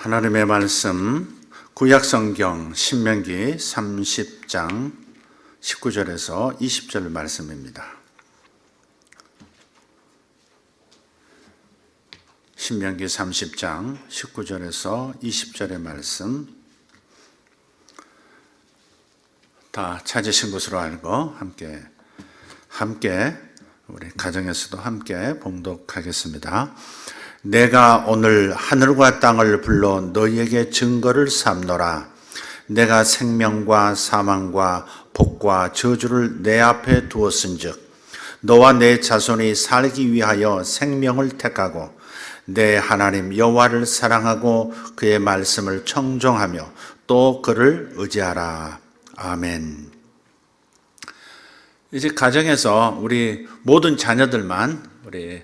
하나님의 말씀 구약성경 신명기 30장 19절에서 20절 말씀입니다. 신명기 30장 19절에서 20절의 말씀 다 찾으신 것으로 알고 함께 우리 가정에서도 함께 봉독하겠습니다. 내가 오늘 하늘과 땅을 불러 너희에게 증거를 삼노라. 내가 생명과 사망과 복과 저주를 내 앞에 두었은즉 너와 내 자손이 살기 위하여 생명을 택하고 내 하나님 여호와를 사랑하고 그의 말씀을 청종하며 또 그를 의지하라. 아멘. 이제 가정에서 우리 모든 자녀들만 우리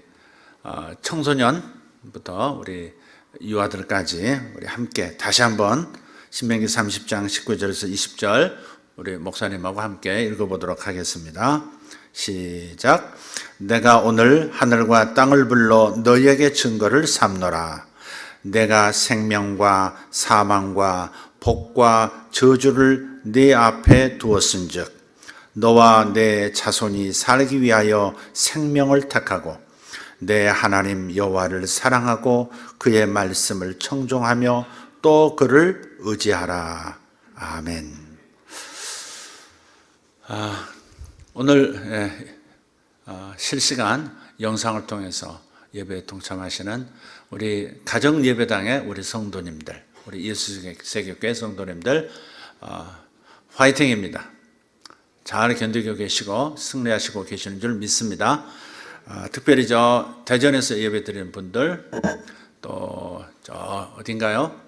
청소년부터 우리 유아들까지 우리 함께 다시 한번 신명기 30장 19절에서 20절 우리 목사님하고 함께 읽어보도록 하겠습니다. 시작. 내가 오늘 하늘과 땅을 불러 너희에게 증거를 삼노라. 내가 생명과 사망과 복과 저주를 네 앞에 두었은즉 너와 내 자손이 살기 위하여 생명을 택하고 내 하나님 여호와를 사랑하고 그의 말씀을 청종하며 또 그를 의지하라. 아멘. 오늘 실시간 영상을 통해서 예배에 동참하시는 우리 가정 예배당의 우리 성도님들, 우리 예수세교회 성도님들 화이팅입니다. 잘 견디고 계시고 승리하시고 계시는 줄 믿습니다. 특별히 대전에서 예배드리는 분들, 또 어딘가요?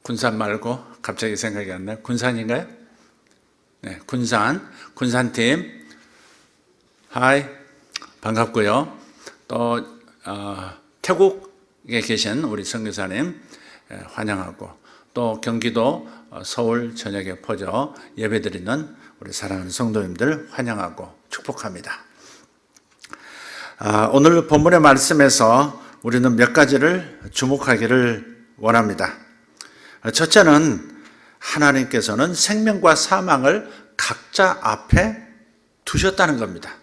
군산 말고 갑자기 생각이 안 나요. 군산인가요? 네, 군산팀 하이 반갑고요. 또 태국에 계신 우리 선교사님 환영하고 또 경기도 서울 전역에 퍼져 예배드리는 우리 사랑하는 성도님들 환영하고 축복합니다. 오늘 본문의 말씀에서 우리는 몇 가지를 주목하기를 원합니다. 첫째는 하나님께서는 생명과 사망을 각자 앞에 두셨다는 겁니다.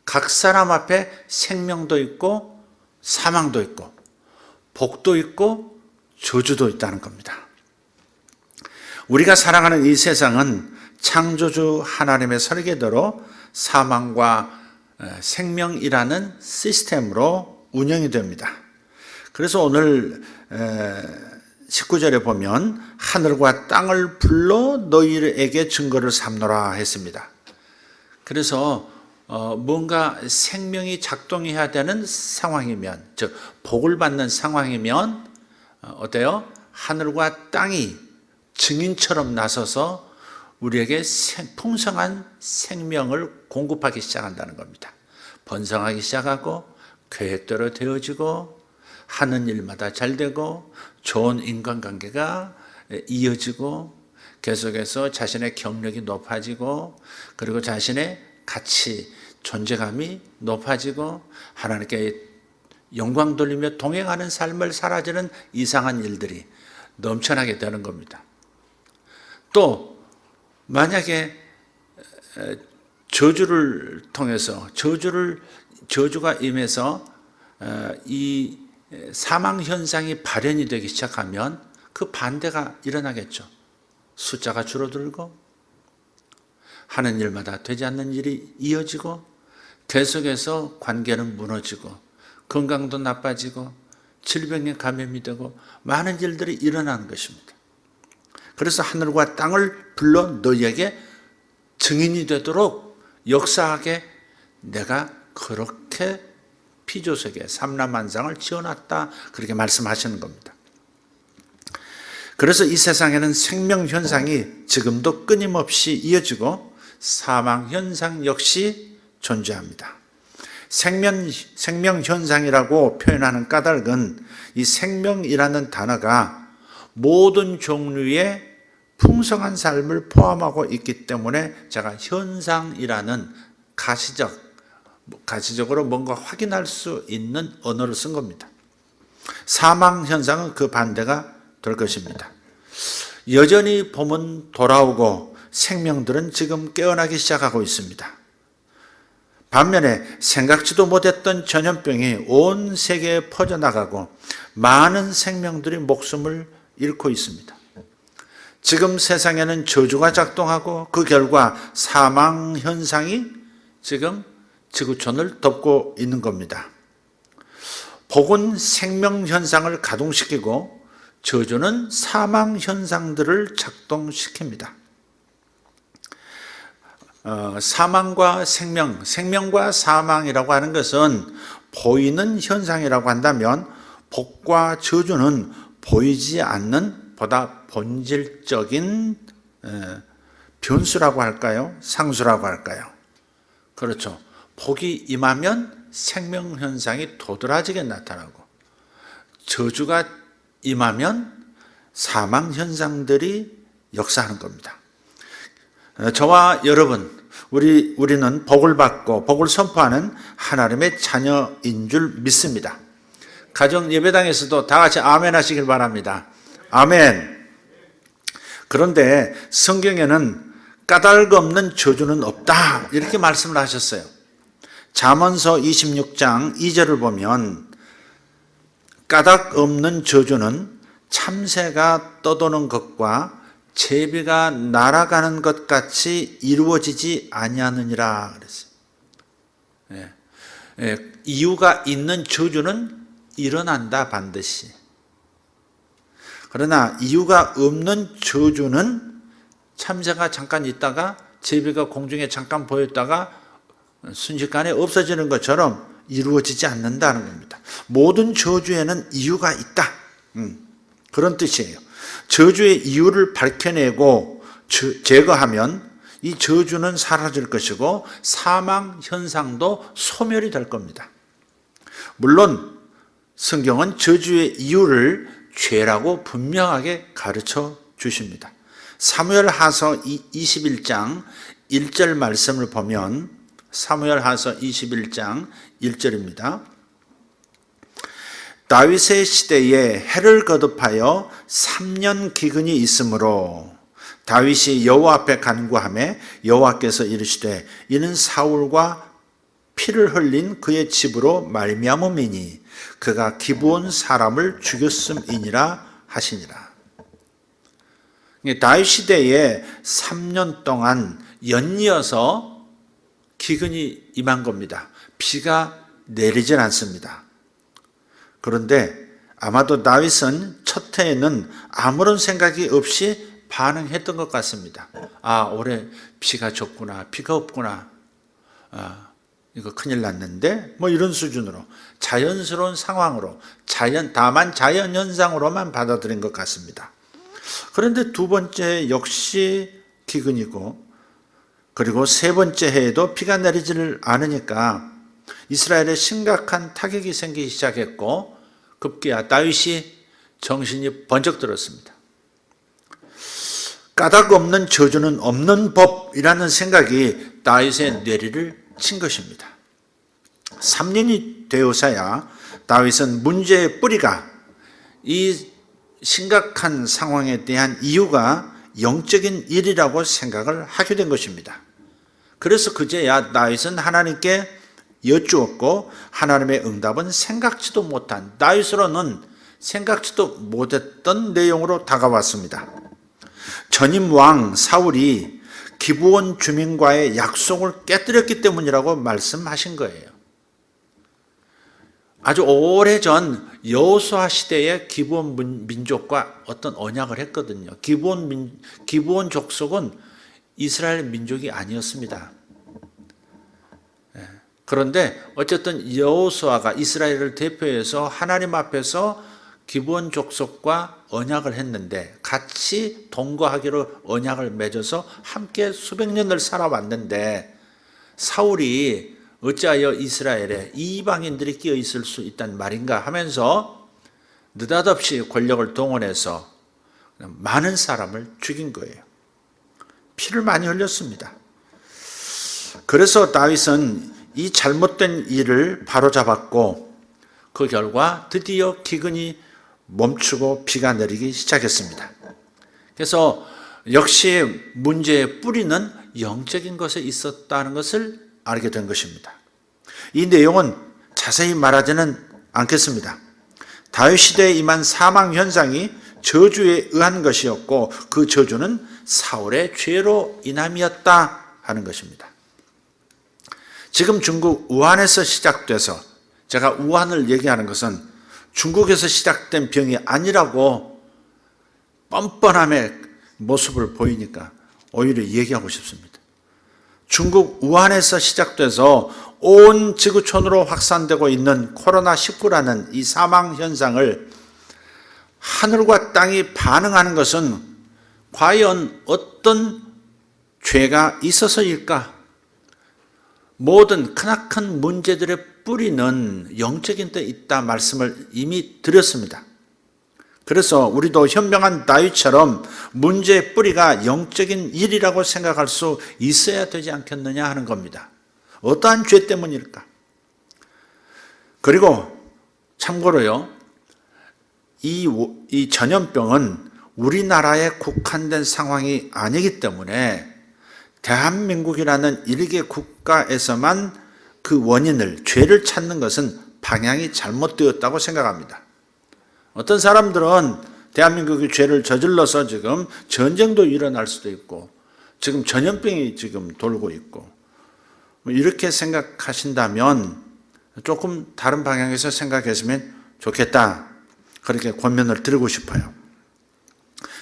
각 사람 앞에 생명도 있고 사망도 있고 복도 있고 저주도 있다는 겁니다. 우리가 살아가는 이 세상은 창조주 하나님의 설계대로 사망과 생명이라는 시스템으로 운영이 됩니다. 그래서 오늘 19절에 보면 하늘과 땅을 불러 너희에게 증거를 삼노라 했습니다. 그래서 뭔가 생명이 작동해야 되는 상황이면, 즉 복을 받는 상황이면 어때요? 하늘과 땅이 증인처럼 나서서 우리에게 풍성한 생명을 공급하기 시작한다는 겁니다. 번성하기 시작하고 계획대로 되어지고 하는 일마다 잘 되고 좋은 인간관계가 이어지고 계속해서 자신의 경력이 높아지고 그리고 자신의 가치, 존재감이 높아지고 하나님께 영광 돌리며 동행하는 삶을 살아지는 이상한 일들이 넘쳐나게 되는 겁니다. 또 만약에 저주를 통해서 저주가 임해서 이 사망 현상이 발현이 되기 시작하면 그 반대가 일어나겠죠. 숫자가 줄어들고 하는 일마다 되지 않는 일이 이어지고 계속해서 관계는 무너지고 건강도 나빠지고 질병에 감염이 되고 많은 일들이 일어나는 것입니다. 그래서 하늘과 땅을 불러 너희에게 증인이 되도록 역사하게 내가 그렇게 피조세계 삼라만상을 지어놨다, 그렇게 말씀하시는 겁니다. 그래서 이 세상에는 생명 현상이 지금도 끊임없이 이어지고 사망 현상 역시 존재합니다. 생명 현상이라고 표현하는 까닭은 이 생명이라는 단어가 모든 종류의 풍성한 삶을 포함하고 있기 때문에 제가 현상이라는 가시적으로 뭔가 확인할 수 있는 언어를 쓴 겁니다. 사망 현상은 그 반대가 될 것입니다. 여전히 봄은 돌아오고 생명들은 지금 깨어나기 시작하고 있습니다. 반면에 생각지도 못했던 전염병이 온 세계에 퍼져나가고 많은 생명들이 목숨을 잃고 있습니다. 지금 세상에는 저주가 작동하고 그 결과 사망 현상이 지금 지구촌을 덮고 있는 겁니다. 복은 생명 현상을 가동시키고 저주는 사망 현상들을 작동시킵니다. 사망과 생명, 생명과 사망이라고 하는 것은 보이는 현상이라고 한다면 복과 저주는 보이지 않는 보다 본질적인 변수라고 할까요? 상수라고 할까요? 그렇죠. 복이 임하면 생명 현상이 도드라지게 나타나고 저주가 임하면 사망 현상들이 역사하는 겁니다. 저와 여러분, 우리는 복을 받고 복을 선포하는 하나님의 자녀인 줄 믿습니다. 가정 예배당에서도 다 같이 아멘 하시길 바랍니다. 아멘. 그런데 성경에는 까닭 없는 저주는 없다 이렇게 말씀을 하셨어요. 잠언서 26장 2절을 보면 까닭 없는 저주는 참새가 떠도는 것과 제비가 날아가는 것 같이 이루어지지 아니하느니라 그랬어요. 이유가 있는 저주는 일어난다 반드시. 그러나 이유가 없는 저주는 참새가 잠깐 있다가 제비가 공중에 잠깐 보였다가 순식간에 없어지는 것처럼 이루어지지 않는다는 겁니다. 모든 저주에는 이유가 있다. 그런 뜻이에요. 저주의 이유를 밝혀내고 제거하면 이 저주는 사라질 것이고 사망 현상도 소멸이 될 겁니다. 물론 성경은 저주의 이유를 죄라고 분명하게 가르쳐 주십니다. 사무엘하서 21장 1절 말씀을 보면 사무엘하서 21장 1절입니다. 다윗의 시대에 해를 거듭하여 3년 기근이 있으므로 다윗이 여호와 앞에 간구하매 여호와께서 이르시되 이는 사울과 피를 흘린 그의 집으로 말미암음이니 그가 기브온 사람을 죽였음이니라 하시니라. 다윗 시대에 3년 동안 연이어서 기근이 임한 겁니다. 비가 내리질 않습니다. 그런데 아마도 다윗은 첫 해에는 아무런 생각이 없이 반응했던 것 같습니다. 아, 올해 비가 적구나, 비가 없구나. 이거 큰일 났는데 뭐 이런 수준으로 자연스러운 상황으로 다만 자연현상으로만 받아들인 것 같습니다. 그런데 두 번째 역시 기근이고 그리고 세 번째 해에도 비가 내리지를 않으니까 이스라엘에 심각한 타격이 생기기 시작했고 급기야 다윗이 정신이 번쩍 들었습니다. 까닭 없는 저주는 없는 법이라는 생각이 다윗의 뇌리를 친 것입니다. 3년이 되어서야 다윗은 문제의 뿌리가 이 심각한 상황에 대한 이유가 영적인 일이라고 생각을 하게 된 것입니다. 그래서 그제야 다윗은 하나님께 여쭈었고 하나님의 응답은 생각지도 못한 다윗으로는 생각지도 못했던 내용으로 다가왔습니다. 전임 왕 사울이 기브온 주민과의 약속을 깨뜨렸기 때문이라고 말씀하신 거예요. 아주 오래전 여호수아 시대에 기브온 민족과 어떤 언약을 했거든요. 기브온 족속은 이스라엘 민족이 아니었습니다. 그런데 어쨌든 여호수아가 이스라엘을 대표해서 하나님 앞에서 기브온 족속과 언약을 했는데 같이 동거하기로 언약을 맺어서 함께 수백 년을 살아왔는데 사울이 어찌하여 이스라엘에 이방인들이 끼어 있을 수 있단 말인가 하면서 느닷없이 권력을 동원해서 많은 사람을 죽인 거예요. 피를 많이 흘렸습니다. 그래서 다윗은 이 잘못된 일을 바로잡았고 그 결과 드디어 기근이 멈추고 비가 내리기 시작했습니다. 그래서 역시 문제의 뿌리는 영적인 것에 있었다는 것을 알게 된 것입니다. 이 내용은 자세히 말하지는 않겠습니다. 다윗 시대에 임한 사망 현상이 저주에 의한 것이었고 그 저주는 사울의 죄로 인함이었다 하는 것입니다. 지금 중국 우한에서 시작돼서, 제가 우한을 얘기하는 것은 중국에서 시작된 병이 아니라고 뻔뻔함의 모습을 보이니까 오히려 얘기하고 싶습니다. 중국 우한에서 시작돼서 온 지구촌으로 확산되고 있는 코로나19라는 이 사망 현상을 하늘과 땅이 반응하는 것은 과연 어떤 죄가 있어서일까? 모든 크나큰 문제들의 뿌리는 영적인 데 있다 말씀을 이미 드렸습니다. 그래서 우리도 현명한 다윗처럼 문제의 뿌리가 영적인 일이라고 생각할 수 있어야 되지 않겠느냐 하는 겁니다. 어떠한 죄 때문일까? 그리고 참고로요, 이 전염병은 우리나라에 국한된 상황이 아니기 때문에 대한민국이라는 일개 국가에서만 그 원인을, 죄를 찾는 것은 방향이 잘못되었다고 생각합니다. 어떤 사람들은 대한민국이 죄를 저질러서 지금 전쟁도 일어날 수도 있고 지금 전염병이 지금 돌고 있고 이렇게 생각하신다면 조금 다른 방향에서 생각했으면 좋겠다, 그렇게 권면을 드리고 싶어요.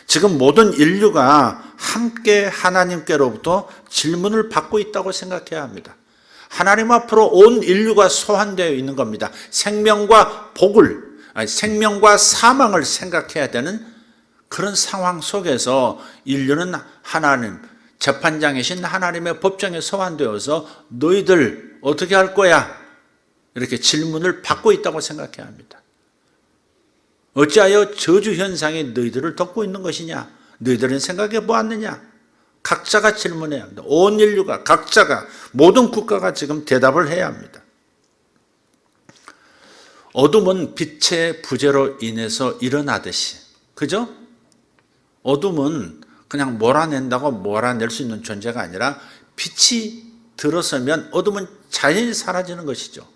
지금 모든 인류가 함께 하나님께로부터 질문을 받고 있다고 생각해야 합니다. 하나님 앞으로 온 인류가 소환되어 있는 겁니다. 생명과 생명과 사망을 생각해야 되는 그런 상황 속에서 인류는 하나님, 재판장이신 하나님의 법정에 소환되어서 너희들 어떻게 할 거야? 이렇게 질문을 받고 있다고 생각해야 합니다. 어찌하여 저주 현상이 너희들을 덮고 있는 것이냐? 너희들은 생각해 보았느냐? 각자가 질문해야 합니다. 온 인류가, 각자가, 모든 국가가 지금 대답을 해야 합니다. 어둠은 빛의 부재로 인해서 일어나듯이, 그죠? 어둠은 그냥 몰아낸다고 몰아낼 수 있는 존재가 아니라 빛이 들어서면 어둠은 자연히 사라지는 것이죠.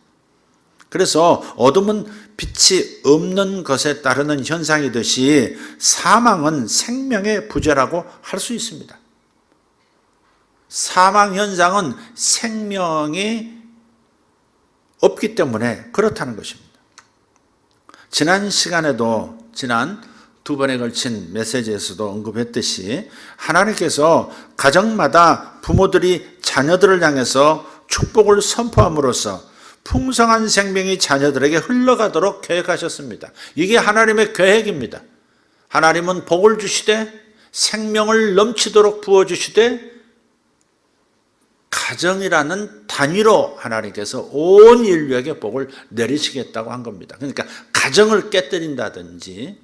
그래서 어둠은 빛이 없는 것에 따르는 현상이듯이 사망은 생명의 부재라고 할 수 있습니다. 사망 현상은 생명이 없기 때문에 그렇다는 것입니다. 지난 시간에도, 지난 두 번에 걸친 메시지에서도 언급했듯이 하나님께서 가정마다 부모들이 자녀들을 향해서 축복을 선포함으로써 풍성한 생명이 자녀들에게 흘러가도록 계획하셨습니다. 이게 하나님의 계획입니다. 하나님은 복을 주시되 생명을 넘치도록 부어주시되 가정이라는 단위로 하나님께서 온 인류에게 복을 내리시겠다고 한 겁니다. 그러니까 가정을 깨뜨린다든지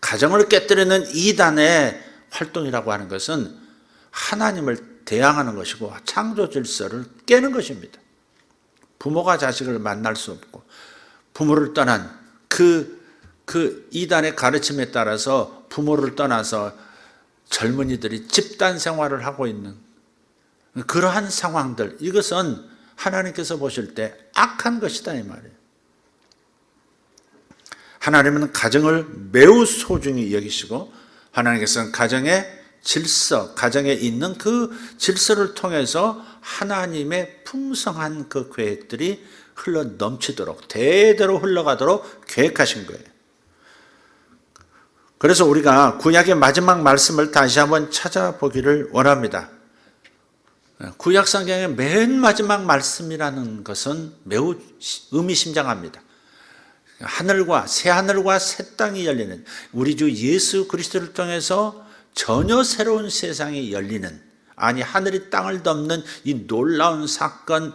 가정을 깨뜨리는 이단의 활동이라고 하는 것은 하나님을 대항하는 것이고 창조 질서를 깨는 것입니다. 부모가 자식을 만날 수 없고 부모를 떠난 그 이단의 가르침에 따라서 부모를 떠나서 젊은이들이 집단 생활을 하고 있는 그러한 상황들, 이것은 하나님께서 보실 때 악한 것이다 이 말이에요. 하나님은 가정을 매우 소중히 여기시고 하나님께서는 가정의 질서, 가정에 있는 그 질서를 통해서 하나님의 풍성한 그 계획들이 흘러 넘치도록 대대로 흘러가도록 계획하신 거예요. 그래서 우리가 구약의 마지막 말씀을 다시 한번 찾아보기를 원합니다. 구약 성경의 맨 마지막 말씀이라는 것은 매우 의미심장합니다. 새하늘과 새 땅이 열리는, 우리 주 예수 그리스도를 통해서 전혀 새로운 세상이 열리는, 아니 하늘이 땅을 덮는 이 놀라운 사건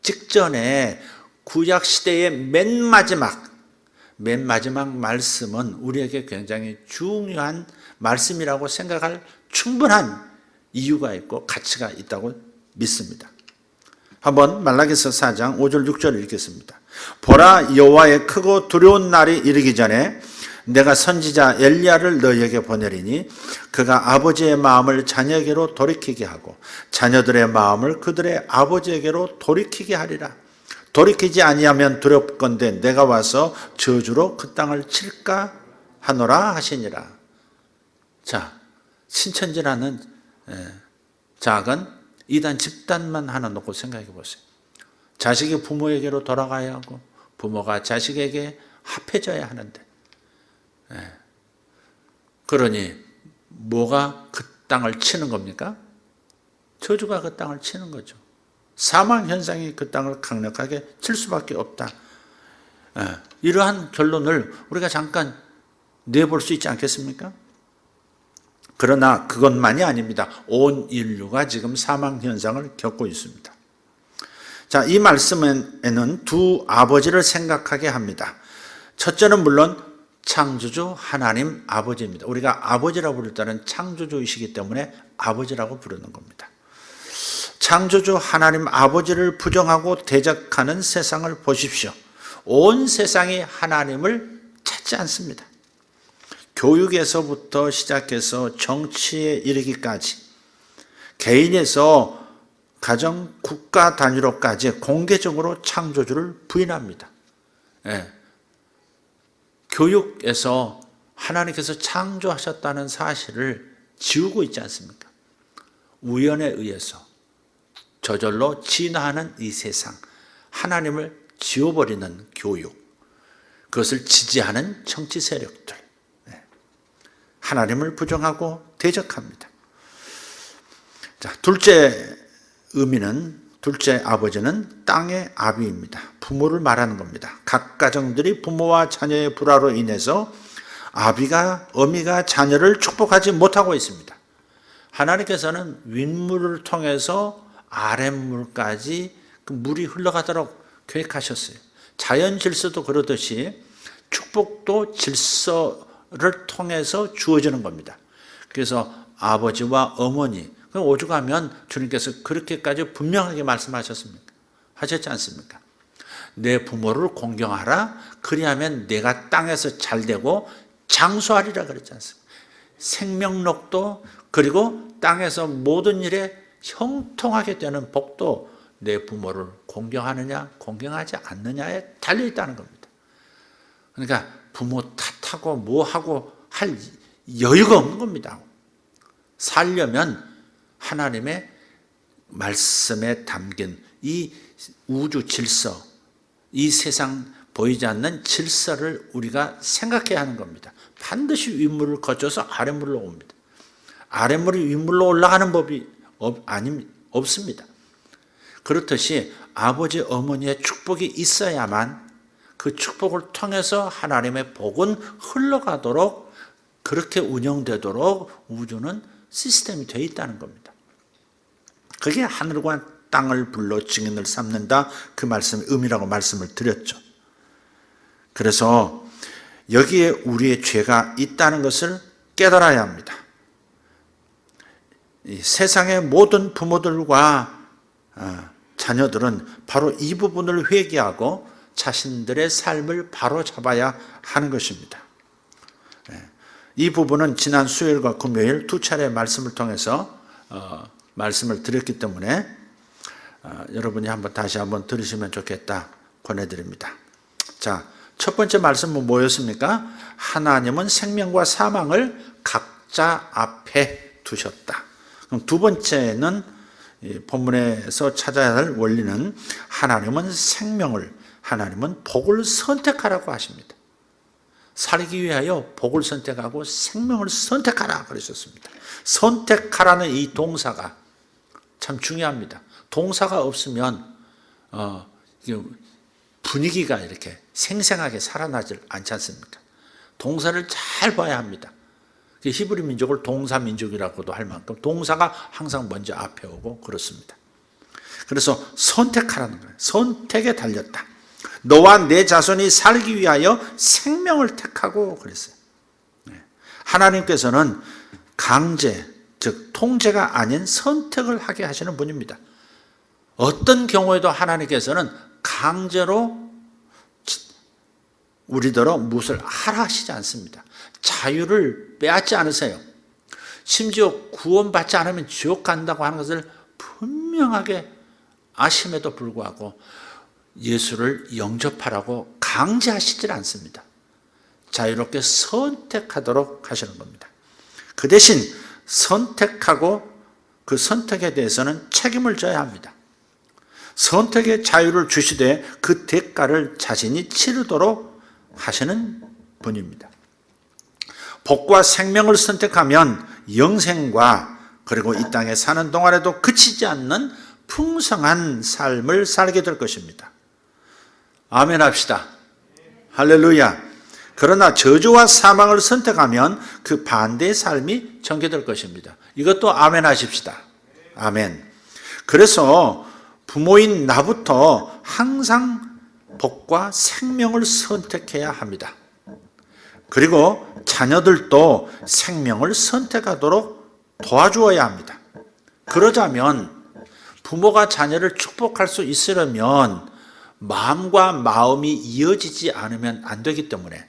직전에 구약 시대의 맨 마지막 말씀은 우리에게 굉장히 중요한 말씀이라고 생각할 충분한 이유가 있고 가치가 있다고 믿습니다. 한번 말라기서 4장 5절 6절을 읽겠습니다. 보라, 여호와의 크고 두려운 날이 이르기 전에 내가 선지자 엘리야를 너희에게 보내리니 그가 아버지의 마음을 자녀에게로 돌이키게 하고 자녀들의 마음을 그들의 아버지에게로 돌이키게 하리라. 돌이키지 아니하면 두렵건대 내가 와서 저주로 그 땅을 칠까 하노라 하시니라. 자, 신천지라는 작은 이단 집단만 하나 놓고 생각해 보세요. 자식이 부모에게로 돌아가야 하고 부모가 자식에게 합해져야 하는데, 그러니 뭐가 그 땅을 치는 겁니까? 저주가 그 땅을 치는 거죠. 사망 현상이 그 땅을 강력하게 칠 수밖에 없다. 이러한 결론을 우리가 잠깐 내볼 수 있지 않겠습니까? 그러나 그것만이 아닙니다. 온 인류가 지금 사망 현상을 겪고 있습니다. 자, 이 말씀에는 두 아버지를 생각하게 합니다. 첫째는 물론 창조주 하나님 아버지입니다. 우리가 아버지라고 부를 때는 창조주이시기 때문에 아버지라고 부르는 겁니다. 창조주 하나님 아버지를 부정하고 대적하는 세상을 보십시오. 온 세상이 하나님을 찾지 않습니다. 교육에서부터 시작해서 정치에 이르기까지, 개인에서 가정, 국가 단위로까지 공개적으로 창조주를 부인합니다. 교육에서 하나님께서 창조하셨다는 사실을 지우고 있지 않습니까? 우연에 의해서 저절로 진화하는 이 세상, 하나님을 지워버리는 교육, 그것을 지지하는 정치 세력들, 하나님을 부정하고 대적합니다. 자, 둘째 의미는, 둘째 아버지는 땅의 아비입니다. 부모를 말하는 겁니다. 각 가정들이 부모와 자녀의 불화로 인해서 어미가 자녀를 축복하지 못하고 있습니다. 하나님께서는 윗물을 통해서 아랫물까지 그 물이 흘러가도록 계획하셨어요. 자연 질서도 그러듯이 축복도 질서를 통해서 주어지는 겁니다. 그래서 아버지와 어머니, 오죽하면 주님께서 그렇게까지 분명하게 말씀하셨습니까? 하셨지 않습니까? 내 부모를 공경하라. 그리하면 내가 땅에서 잘되고 장수하리라 그랬지 않습니까? 생명력도, 그리고 땅에서 모든 일에 형통하게 되는 복도 내 부모를 공경하느냐 공경하지 않느냐에 달려있다는 겁니다. 그러니까 부모 탓하고 뭐하고 할 여유가 없는 겁니다. 살려면 하나님의 말씀에 담긴 이 우주 질서, 이 세상 보이지 않는 질서를 우리가 생각해야 하는 겁니다. 반드시 윗물을 거쳐서 아랫물로 옵니다. 아랫물이 윗물로 올라가는 법이 없습니다. 그렇듯이 아버지 어머니의 축복이 있어야만 그 축복을 통해서 하나님의 복은 흘러가도록, 그렇게 운영되도록 우주는 시스템이 되어 있다는 겁니다. 그게 하늘과 땅을 불러 증인을 삼는다, 그 말씀의 의미라고 말씀을 드렸죠. 그래서 여기에 우리의 죄가 있다는 것을 깨달아야 합니다. 이 세상의 모든 부모들과 자녀들은 바로 이 부분을 회개하고 자신들의 삶을 바로잡아야 하는 것입니다. 이 부분은 지난 수요일과 금요일 두 차례 말씀을 통해서 말씀을 드렸기 때문에 여러분이 다시 한번 들으시면 좋겠다 권해드립니다. 자, 첫 번째 말씀은 뭐였습니까? 하나님은 생명과 사망을 각자 앞에 두셨다. 그럼 두 번째는 본문에서 찾아야 할 원리는 하나님은 생명을, 하나님은 복을 선택하라고 하십니다. 살기 위하여 복을 선택하고 생명을 선택하라 그러셨습니다. 선택하라는 이 동사가 참 중요합니다. 동사가 없으면 분위기가 이렇게 생생하게 살아나질 않지 않습니까? 동사를 잘 봐야 합니다. 히브리 민족을 동사 민족이라고도 할 만큼 동사가 항상 먼저 앞에 오고 그렇습니다. 그래서 선택하라는 거예요. 선택에 달렸다. 너와 내 자손이 살기 위하여 생명을 택하고 그랬어요. 하나님께서는 강제, 즉 통제가 아닌 선택을 하게 하시는 분입니다. 어떤 경우에도 하나님께서는 강제로 우리더러 무엇을 하라 하시지 않습니다. 자유를 빼앗지 않으세요. 심지어 구원받지 않으면 지옥 간다고 하는 것을 분명하게 아심에도 불구하고 예수를 영접하라고 강제하시질 않습니다. 자유롭게 선택하도록 하시는 겁니다. 그 대신 선택하고 그 선택에 대해서는 책임을 져야 합니다. 선택의 자유를 주시되 그 대가를 자신이 치르도록 하시는 분입니다. 복과 생명을 선택하면 영생과 그리고 이 땅에 사는 동안에도 그치지 않는 풍성한 삶을 살게 될 것입니다. 아멘 합시다. 할렐루야. 그러나 저주와 사망을 선택하면 그 반대의 삶이 전개될 것입니다. 이것도 아멘 하십시다. 아멘. 그래서 부모인 나부터 항상 복과 생명을 선택해야 합니다. 그리고 자녀들도 생명을 선택하도록 도와주어야 합니다. 그러자면 부모가 자녀를 축복할 수 있으려면 마음과 마음이 이어지지 않으면 안 되기 때문에,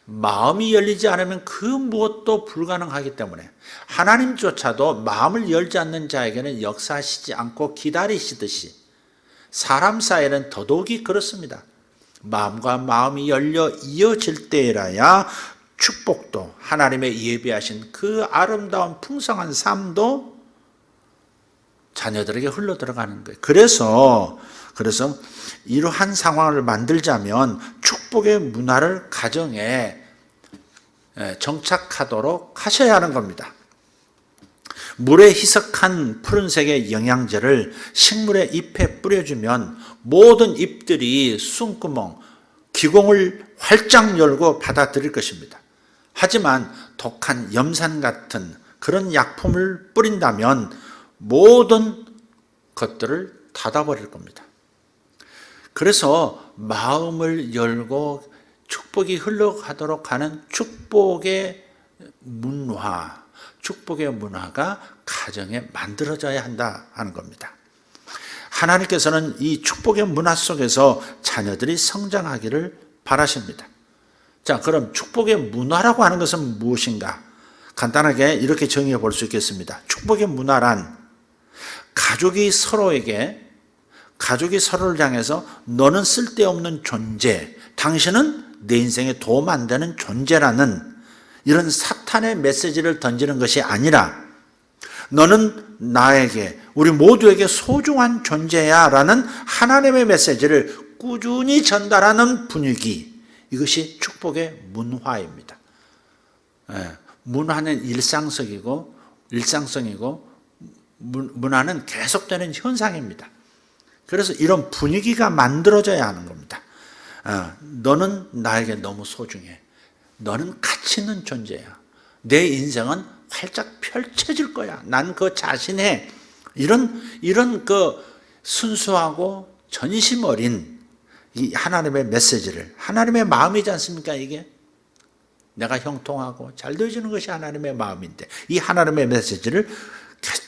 마음이 열리지 않으면 그 무엇도 불가능하기 때문에 하나님조차도 마음을 열지 않는 자에게는 역사하시지 않고 기다리시듯이 사람 사이에는 더더욱이 그렇습니다. 마음과 마음이 열려 이어질 때라야 축복도, 하나님의 예비하신 그 아름다운 풍성한 삶도 자녀들에게 흘러 들어가는 거예요. 그래서 이러한 상황을 만들자면 축복의 문화를 가정에 정착하도록 하셔야 하는 겁니다. 물에 희석한 푸른색의 영양제를 식물의 잎에 뿌려주면 모든 잎들이 숨구멍, 기공을 활짝 열고 받아들일 것입니다. 하지만 독한 염산 같은 그런 약품을 뿌린다면 모든 것들을 닫아버릴 겁니다. 그래서 마음을 열고 축복이 흘러가도록 하는 축복의 문화가 가정에 만들어져야 한다 하는 겁니다. 하나님께서는 이 축복의 문화 속에서 자녀들이 성장하기를 바라십니다. 자, 그럼 축복의 문화라고 하는 것은 무엇인가? 간단하게 이렇게 정의해 볼 수 있겠습니다. 축복의 문화란 가족이 서로를 향해서 너는 쓸데없는 존재, 당신은 내 인생에 도움 안 되는 존재라는 이런 사탄의 메시지를 던지는 것이 아니라 너는 나에게, 우리 모두에게 소중한 존재야 라는 하나님의 메시지를 꾸준히 전달하는 분위기, 이것이 축복의 문화입니다. 문화는 일상성이고 문화는 계속되는 현상입니다. 그래서 이런 분위기가 만들어져야 하는 겁니다. 너는 나에게 너무 소중해. 너는 가치 있는 존재야. 내 인생은 활짝 펼쳐질 거야. 난 그 자신의 이런 그 순수하고 전심 어린 이 하나님의 메시지를, 하나님의 마음이지 않습니까? 이게 내가 형통하고 잘 되어지는 것이 하나님의 마음인데 이 하나님의 메시지를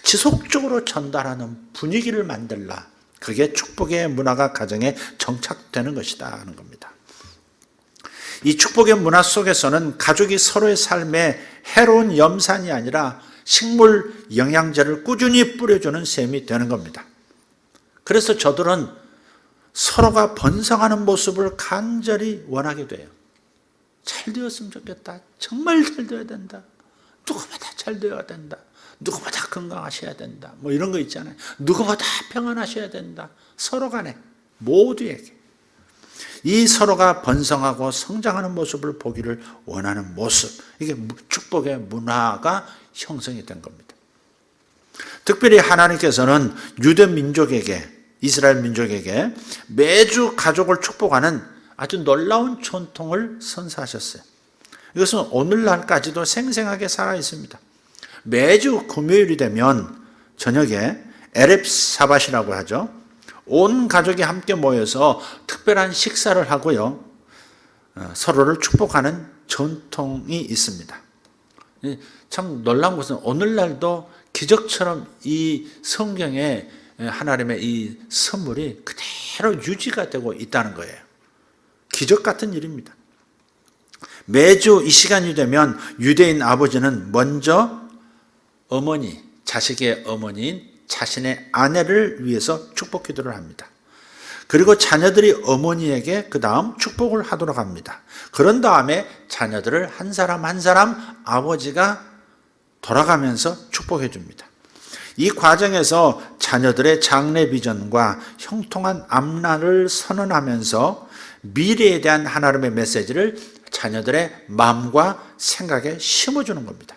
지속적으로 전달하는 분위기를 만들라. 그게 축복의 문화가 가정에 정착되는 것이다 하는 겁니다. 이 축복의 문화 속에서는 가족이 서로의 삶에 해로운 염산이 아니라 식물 영양제를 꾸준히 뿌려주는 셈이 되는 겁니다. 그래서 저들은 서로가 번성하는 모습을 간절히 원하게 돼요. 잘 되었으면 좋겠다. 정말 잘 되어야 된다. 누구보다 잘 되어야 된다. 누구보다 건강하셔야 된다. 뭐 이런 거 있잖아요. 누구보다 평안하셔야 된다. 서로 간에, 모두에게. 이 서로가 번성하고 성장하는 모습을 보기를 원하는 모습. 이게 축복의 문화가 형성이 된 겁니다. 특별히 하나님께서는 유대 민족에게, 이스라엘 민족에게 매주 가족을 축복하는 아주 놀라운 전통을 선사하셨어요. 이것은 오늘날까지도 생생하게 살아 있습니다. 매주 금요일이 되면 저녁에 에렙 사밧이라고 하죠. 온 가족이 함께 모여서 특별한 식사를 하고요. 서로를 축복하는 전통이 있습니다. 참 놀라운 것은 오늘날도 기적처럼 이 성경에 하나님의 이 선물이 그대로 유지가 되고 있다는 거예요. 기적 같은 일입니다. 매주 이 시간이 되면 유대인 아버지는 먼저 어머니, 자식의 어머니인 자신의 아내를 위해서 축복 기도를 합니다. 그리고 자녀들이 어머니에게 그 다음 축복을 하도록 합니다. 그런 다음에 자녀들을 한 사람 한 사람 아버지가 돌아가면서 축복해 줍니다. 이 과정에서 자녀들의 장래 비전과 형통한 앞날을 선언하면서 미래에 대한 하나님의 메시지를 자녀들의 마음과 생각에 심어주는 겁니다.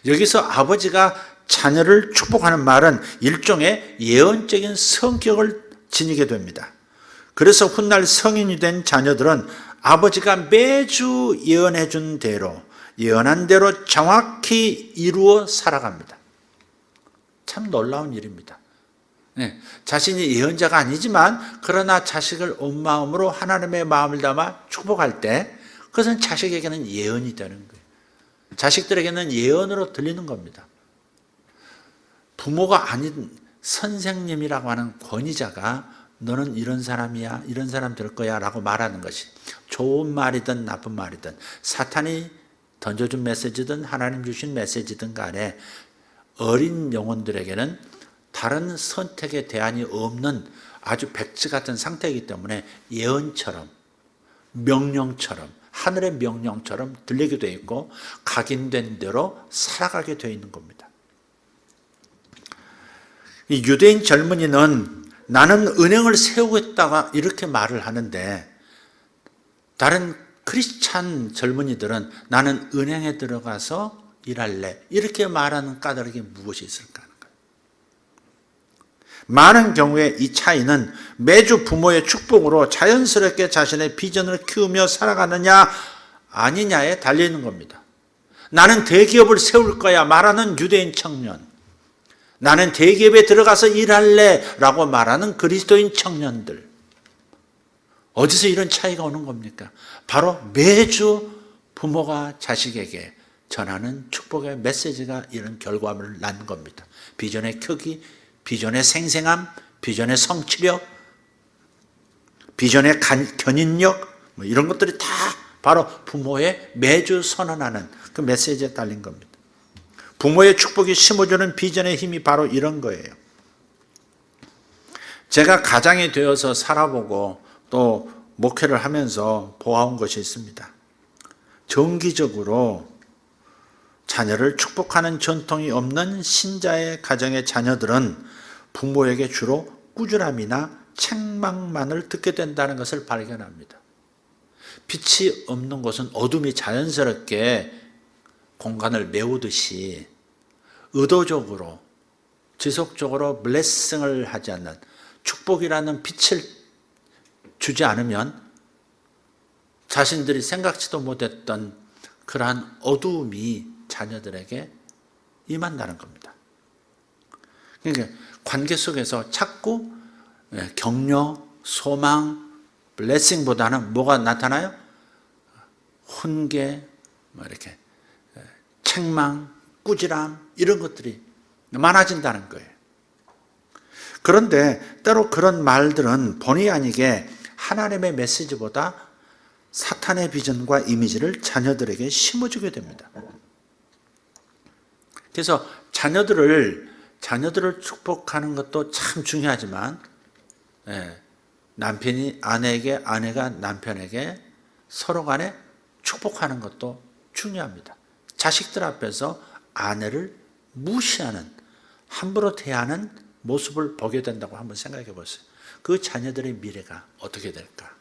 여기서 아버지가 자녀를 축복하는 말은 일종의 예언적인 성격을 지니게 됩니다. 그래서 훗날 성인이 된 자녀들은 아버지가 매주 예언해 준 대로, 예언한 대로 정확히 이루어 살아갑니다. 참 놀라운 일입니다. 자신이 예언자가 아니지만 그러나 자식을 온 마음으로 하나님의 마음을 담아 축복할 때 그것은 자식에게는 예언이 되는 거예요. 자식들에게는 예언으로 들리는 겁니다. 부모가 아닌 선생님이라고 하는 권위자가 너는 이런 사람이야, 이런 사람 될 거야 라고 말하는 것이 좋은 말이든 나쁜 말이든 사탄이 던져준 메시지든 하나님 주신 메시지든 간에 어린 영혼들에게는 다른 선택의 대안이 없는 아주 백지 같은 상태이기 때문에 예언처럼 명령처럼 하늘의 명령처럼 들리게 되어 있고 각인된 대로 살아가게 되어 있는 겁니다. 이 유대인 젊은이는 나는 은행을 세우겠다가 이렇게 말을 하는데 다른 크리스찬 젊은이들은 나는 은행에 들어가서 일할래 이렇게 말하는 까닭이 무엇이 있을까 하는 거예요. 많은 경우에 이 차이는 매주 부모의 축복으로 자연스럽게 자신의 비전을 키우며 살아가느냐 아니냐에 달려있는 겁니다. 나는 대기업을 세울 거야 말하는 유대인 청년, 나는 대기업에 들어가서 일할래 라고 말하는 그리스도인 청년들, 어디서 이런 차이가 오는 겁니까? 바로 매주 부모가 자식에게 전하는 축복의 메시지가 이런 결과물을 낳는 겁니다. 비전의 크기, 비전의 생생함, 비전의 성취력, 비전의 견인력, 이런 것들이 다 바로 부모의 매주 선언하는 그 메시지에 달린 겁니다. 부모의 축복이 심어주는 비전의 힘이 바로 이런 거예요. 제가 가장이 되어서 살아보고 또 목회를 하면서 보아온 것이 있습니다. 정기적으로 자녀를 축복하는 전통이 없는 신자의 가정의 자녀들은 부모에게 주로 꾸준함이나 책망만을 듣게 된다는 것을 발견합니다. 빛이 없는 곳은 어둠이 자연스럽게 공간을 메우듯이 의도적으로 지속적으로 블레싱을 하지 않는 축복이라는 빛을 주지 않으면 자신들이 생각지도 못했던 그러한 어두움이 자녀들에게 임한다는 겁니다. 그러니까 관계 속에서 자꾸 격려, 소망, 블레싱보다는 뭐가 나타나요? 훈계, 이렇게 책망, 꾸지람 이런 것들이 많아진다는 거예요. 그런데 때로 그런 말들은 본의 아니게 하나님의 메시지보다 사탄의 비전과 이미지를 자녀들에게 심어주게 됩니다. 그래서 자녀들을 축복하는 것도 참 중요하지만 남편이 아내에게, 아내가 남편에게 서로 간에 축복하는 것도 중요합니다. 자식들 앞에서 아내를 무시하는, 함부로 대하는 모습을 보게 된다고 한번 생각해 보세요. 그 자녀들의 미래가 어떻게 될까?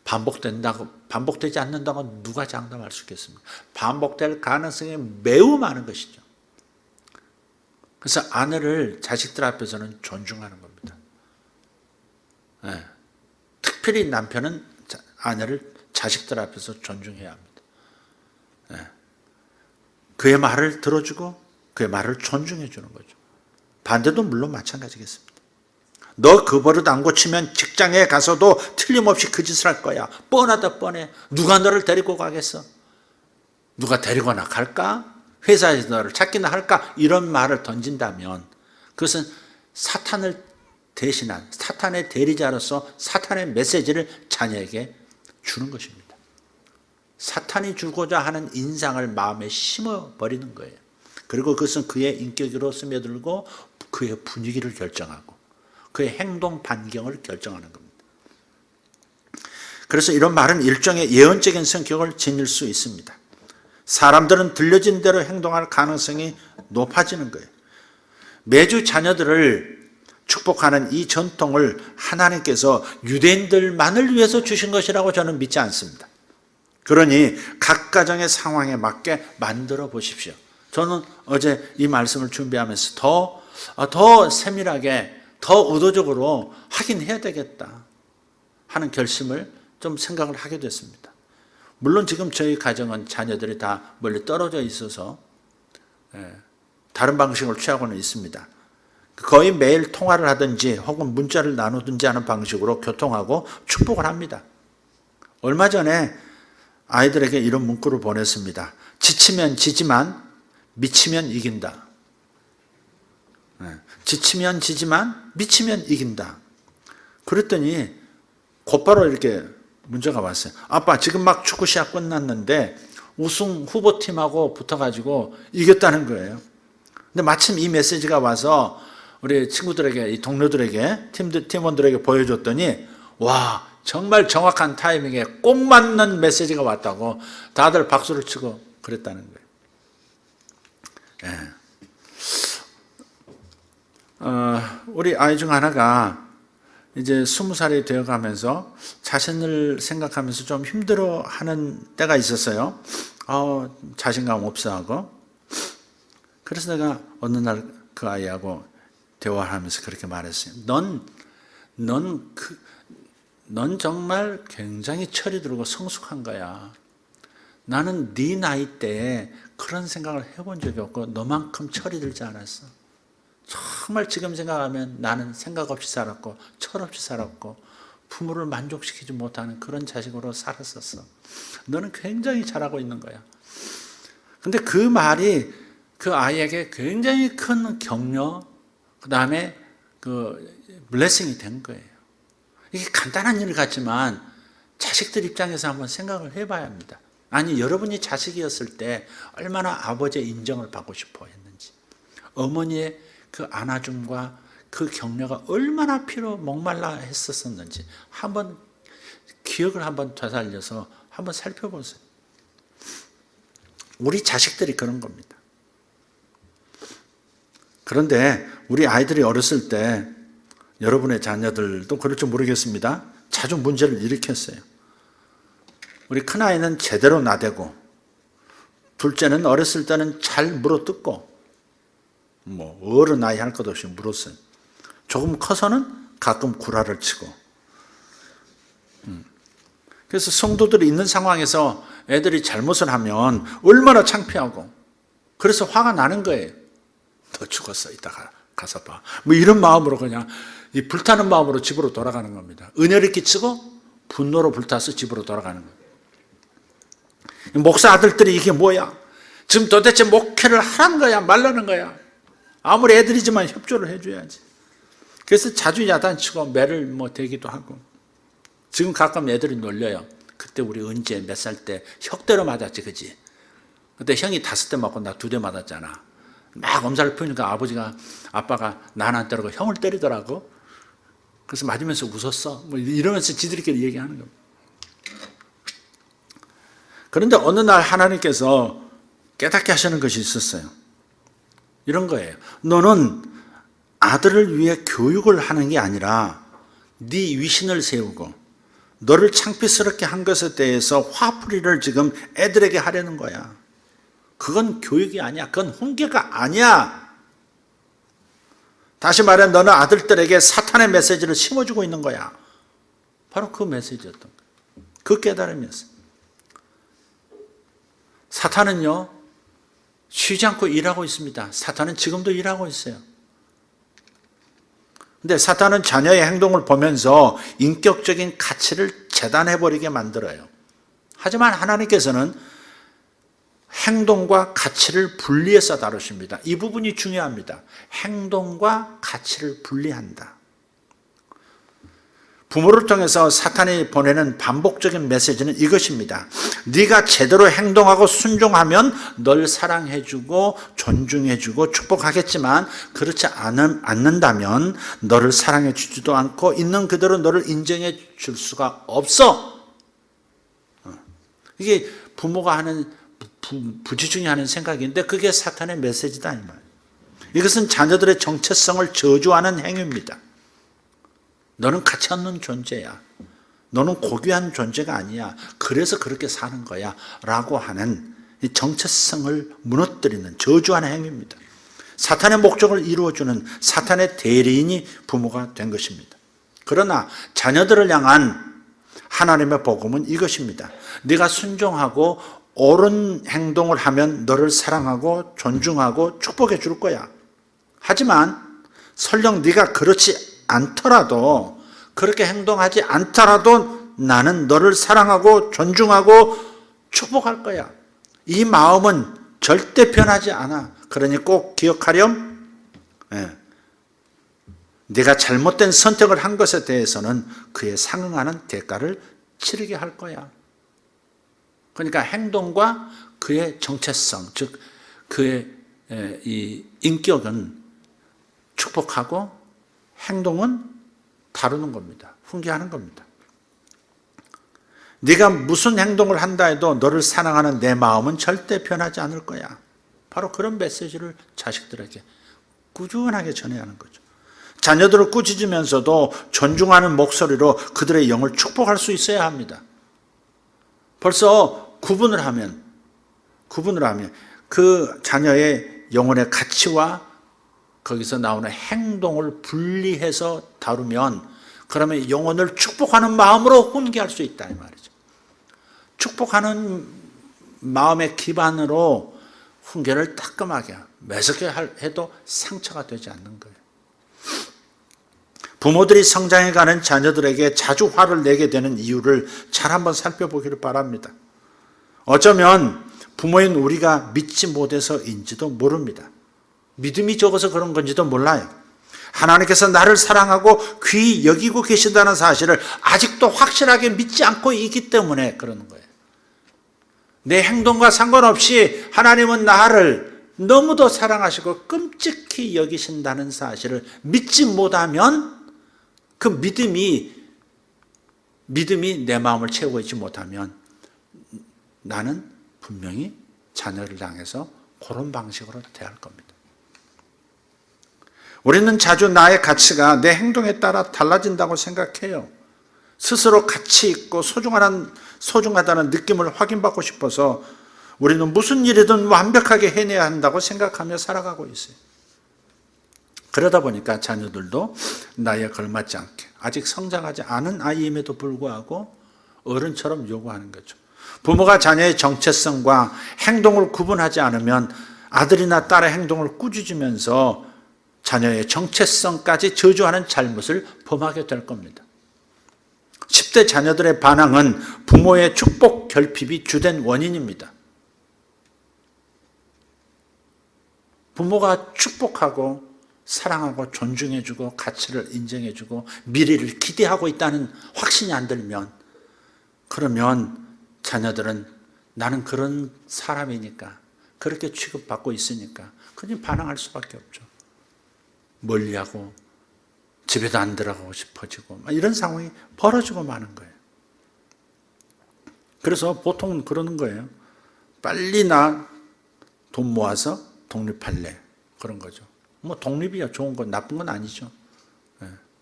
반복되지 않는다고 누가 장담할 수 있겠습니까? 반복될 가능성이 매우 많은 것이죠. 그래서 아내를 자식들 앞에서는 존중하는 겁니다. 특별히 남편은 아내를 자식들 앞에서 존중해야 합니다. 그의 말을 들어주고 그의 말을 존중해 주는 거죠. 반대도 물론 마찬가지겠습니다. 너 그 버릇 안 고치면 직장에 가서도 틀림없이 그 짓을 할 거야. 뻔하다 뻔해. 누가 너를 데리고 가겠어? 누가 데리거나 갈까? 회사에서 너를 찾기나 할까? 이런 말을 던진다면 그것은 사탄을 대신한 사탄의 대리자로서 사탄의 메시지를 자녀에게 주는 것입니다. 사탄이 주고자 하는 인상을 마음에 심어버리는 거예요. 그리고 그것은 그의 인격으로 스며들고 그의 분위기를 결정하고 그의 행동 반경을 결정하는 겁니다. 그래서 이런 말은 일종의 예언적인 성격을 지닐 수 있습니다. 사람들은 들려진 대로 행동할 가능성이 높아지는 거예요. 매주 자녀들을 축복하는 이 전통을 하나님께서 유대인들만을 위해서 주신 것이라고 저는 믿지 않습니다. 그러니 각 가정의 상황에 맞게 만들어 보십시오. 저는 어제 이 말씀을 준비하면서 더 세밀하게, 더 의도적으로 하긴 해야 되겠다 하는 결심을 좀 생각을 하게 됐습니다. 물론 지금 저희 가정은 자녀들이 다 멀리 떨어져 있어서 다른 방식을 취하고는 있습니다. 거의 매일 통화를 하든지 혹은 문자를 나누든지 하는 방식으로 교통하고 축복을 합니다. 얼마 전에 아이들에게 이런 문구를 보냈습니다. 지치면 지지만 미치면 이긴다. 지치면 지지만 미치면 이긴다. 그랬더니 곧바로 이렇게 문자가 왔어요. 아빠, 지금 막 축구 시합 끝났는데 우승 후보팀하고 붙어가지고 이겼다는 거예요. 근데 마침 이 메시지가 와서 우리 친구들에게, 이 동료들에게, 팀원들에게 보여줬더니 와, 정말 정확한 타이밍에 꼭 맞는 메시지가 왔다고 다들 박수를 치고 그랬다는 거예요. 우리 아이 중 하나가 이제 20살이 되어가면서 자신을 생각하면서 좀 힘들어하는 때가 있었어요. 자신감 없어 하고. 그래서 내가 어느 날 그 아이하고 대화를 하면서 그렇게 말했어요. 넌 정말 굉장히 철이 들고 성숙한 거야. 나는 네 나이 때에 그런 생각을 해본 적이 없고 너만큼 철이 들지 않았어. 정말 지금 생각하면 나는 생각 없이 살았고 철 없이 살았고 부모를 만족시키지 못하는 그런 자식으로 살았었어. 너는 굉장히 잘하고 있는 거야. 근데 그 말이 그 아이에게 굉장히 큰 격려, 그 다음에 그 블레싱이 된 거예요. 이게 간단한 일 같지만 자식들 입장에서 한번 생각을 해봐야 합니다. 아니, 여러분이 자식이었을 때 얼마나 아버지의 인정을 받고 싶어 했는지, 어머니의 그 안아줌과 그 격려가 얼마나 목말라 했었는지 한번 기억을 한번 되살려서 한번 살펴보세요. 우리 자식들이 그런 겁니다. 그런데 우리 아이들이 어렸을 때 여러분의 자녀들도 그럴지 모르겠습니다. 자주 문제를 일으켰어요. 우리 큰아이는 제대로 나대고 둘째는 어렸을 때는 잘 물어뜯고 어른 나이 할 것 없이 물었어요. 조금 커서는 가끔 구라를 치고. 그래서 성도들이 있는 상황에서 애들이 잘못을 하면 얼마나 창피하고 그래서 화가 나는 거예요. 너 죽었어, 이따가 가서 봐. 이런 마음으로 그냥 이 불타는 마음으로 집으로 돌아가는 겁니다. 은혜를 끼치고 분노로 불타서 집으로 돌아가는 거예요. 목사 아들들이 이게 뭐야? 지금 도대체 목회를 하라는 거야, 말라는 거야? 아무리 애들이지만 협조를 해줘야지. 그래서 자주 야단치고 매를 대기도 하고. 지금 가끔 애들이 놀려요. 그때 우리 은재 몇 살 때 혁대로 맞았지, 그지? 그때 형이 5대 맞고 나 2대 맞았잖아. 막 엄살을 피우니까 아빠가 나는 때리고 형을 때리더라고. 그래서 맞으면서 웃었어. 이러면서 지들끼리 얘기하는 겁니다. 그런데 어느 날 하나님께서 깨닫게 하시는 것이 있었어요. 이런 거예요. 너는 아들을 위해 교육을 하는 게 아니라 네 위신을 세우고 너를 창피스럽게 한 것에 대해서 화풀이를 지금 애들에게 하려는 거야. 그건 교육이 아니야. 그건 훈계가 아니야. 다시 말해 너는 아들들에게 사탄의 메시지를 심어주고 있는 거야. 바로 그 메시지였던 거예요. 그 깨달음이었어요. 사탄은요, 쉬지 않고 일하고 있습니다. 사탄은 지금도 일하고 있어요. 근데 사탄은 자녀의 행동을 보면서 인격적인 가치를 재단해버리게 만들어요. 하지만 하나님께서는 행동과 가치를 분리해서 다루십니다. 이 부분이 중요합니다. 행동과 가치를 분리한다. 부모를 통해서 사탄이 보내는 반복적인 메시지는 이것입니다. 네가 제대로 행동하고 순종하면 널 사랑해주고 존중해주고 축복하겠지만 그렇지 않는다면 너를 사랑해주지도 않고 있는 그대로 너를 인정해 줄 수가 없어. 이게 부모가 하는 부지중에 하는 생각인데 그게 사탄의 메시지다 이 말이에요. 이것은 자녀들의 정체성을 저주하는 행위입니다. 너는 가치 없는 존재야. 너는 고귀한 존재가 아니야. 그래서 그렇게 사는 거야. 라고 하는 이 정체성을 무너뜨리는 저주하는 행위입니다. 사탄의 목적을 이루어주는 사탄의 대리인이 부모가 된 것입니다. 그러나 자녀들을 향한 하나님의 복음은 이것입니다. 네가 순종하고 옳은 행동을 하면 너를 사랑하고 존중하고 축복해 줄 거야. 하지만 설령 네가 그렇지 않더라도 그렇게 행동하지 않더라도 나는 너를 사랑하고 존중하고 축복할 거야. 이 마음은 절대 변하지 않아. 그러니 꼭 기억하렴. 네가 잘못된 선택을 한 것에 대해서는 그에 상응하는 대가를 치르게 할 거야. 그러니까 행동과 그의 정체성, 즉 그의 이 인격은 축복하고 행동은 다루는 겁니다. 훈계하는 겁니다. 네가 무슨 행동을 한다 해도 너를 사랑하는 내 마음은 절대 변하지 않을 거야. 바로 그런 메시지를 자식들에게 꾸준하게 전해야 하는 거죠. 자녀들을 꾸짖으면서도 존중하는 목소리로 그들의 영을 축복할 수 있어야 합니다. 벌써 구분을 하면 그 자녀의 영혼의 가치와 거기서 나오는 행동을 분리해서 다루면 그러면 영혼을 축복하는 마음으로 훈계할 수 있다 이 말이죠. 축복하는 마음의 기반으로 훈계를 따끔하게 매섭게 해도 상처가 되지 않는 거예요. 부모들이 성장해가는 자녀들에게 자주 화를 내게 되는 이유를 잘 한번 살펴보기를 바랍니다. 어쩌면 부모인 우리가 믿지 못해서인지도 모릅니다. 믿음이 적어서 그런 건지도 몰라요. 하나님께서 나를 사랑하고 귀히 여기고 계신다는 사실을 아직도 확실하게 믿지 않고 있기 때문에 그러는 거예요. 내 행동과 상관없이 하나님은 나를 너무도 사랑하시고 끔찍히 여기신다는 사실을 믿지 못하면 그 믿음이 내 마음을 채우고 있지 못하면 나는 분명히 자녀를 향해서 그런 방식으로 대할 겁니다. 우리는 자주 나의 가치가 내 행동에 따라 달라진다고 생각해요. 스스로 가치 있고 소중하다는 느낌을 확인받고 싶어서 우리는 무슨 일이든 완벽하게 해내야 한다고 생각하며 살아가고 있어요. 그러다 보니까 자녀들도 나이에 걸맞지 않게 아직 성장하지 않은 아이임에도 불구하고 어른처럼 요구하는 거죠. 부모가 자녀의 정체성과 행동을 구분하지 않으면 아들이나 딸의 행동을 꾸짖으면서 자녀의 정체성까지 저주하는 잘못을 범하게 될 겁니다. 10대 자녀들의 반항은 부모의 축복 결핍이 주된 원인입니다. 부모가 축복하고 사랑하고 존중해주고 가치를 인정해주고 미래를 기대하고 있다는 확신이 안 들면 그러면 자녀들은 나는 그런 사람이니까 그렇게 취급받고 있으니까 그냥 반항할 수밖에 없죠. 멀리하고 집에도 안 들어가고 싶어지고 이런 상황이 벌어지고 마는 거예요. 그래서 보통은 그러는 거예요. 빨리 나 돈 모아서 독립할래. 그런 거죠. 뭐 독립이야 좋은 건 나쁜 건 아니죠.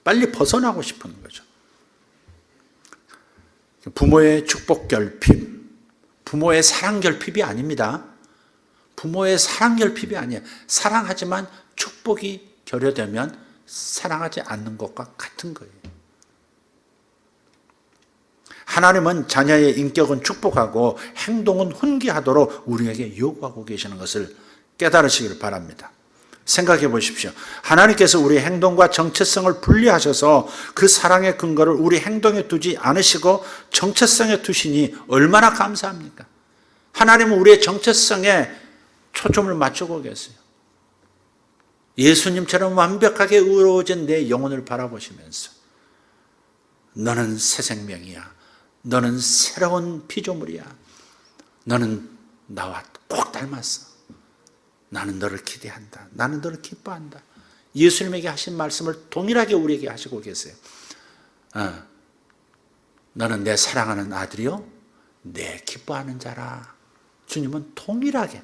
빨리 벗어나고 싶은 거죠. 부모의 축복 결핍, 부모의 사랑 결핍이 아닙니다. 부모의 사랑 결핍이 아니에요. 사랑하지만 축복이 결여되면 사랑하지 않는 것과 같은 거예요. 하나님은 자녀의 인격은 축복하고 행동은 훈계하도록 우리에게 요구하고 계시는 것을 깨달으시길 바랍니다. 생각해 보십시오. 하나님께서 우리의 행동과 정체성을 분리하셔서 그 사랑의 근거를 우리 행동에 두지 않으시고 정체성에 두시니 얼마나 감사합니까? 하나님은 우리의 정체성에 초점을 맞추고 계세요. 예수님처럼 완벽하게 의로워진 내 영혼을 바라보시면서 너는 새 생명이야. 너는 새로운 피조물이야. 너는 나와 꼭 닮았어. 나는 너를 기대한다. 나는 너를 기뻐한다. 예수님에게 하신 말씀을 동일하게 우리에게 하시고 계세요. 너는 내 사랑하는 아들이요 내 기뻐하는 자라. 주님은 동일하게